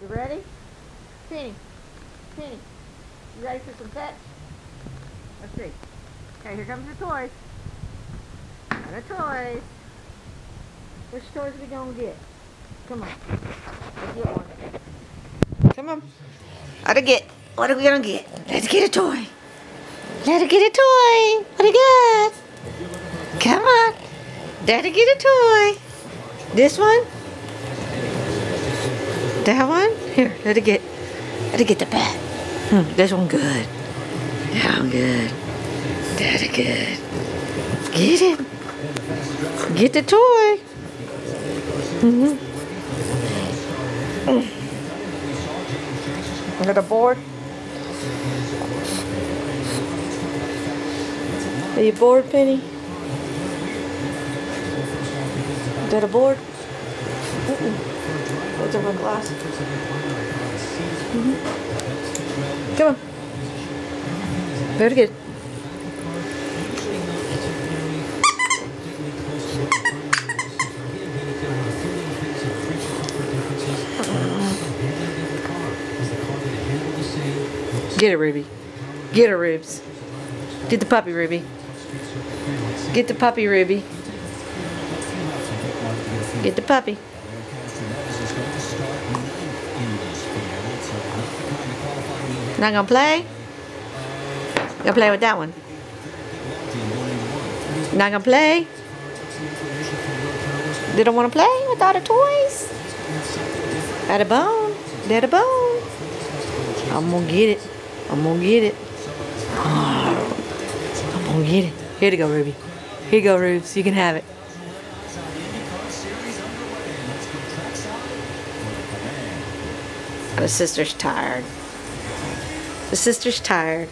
You ready? Penny. Penny. You ready for some pets? Let's see. Okay, here comes the toys. The toys. Which toys are we gonna get? Come on. Let's get one. Come on. What are we gonna get? Let's get a toy. Let's get a toy. What do you got? Come on. Daddy, get a toy. This one? That one? Here, let it get the bat. This one good. That one good. Daddy good. Get it. Get the toy. Got a board? Are you bored, Penny? Is that a board? Those are my glasses. Come on. Very good. Get it, Ruby. Get her, Rubes. Get the puppy, Ruby. Get the puppy, Ruby. Get the puppy. Not gonna play? Gonna play with that one? Not gonna play? They don't wanna play with all the toys? Got a bone. Got a bone. I'm gonna get it. I'm gonna get it. I'm gonna get it. Here you go, Ruby. Here you go, Rubes. You can have it. The sister's tired. The sister's tired.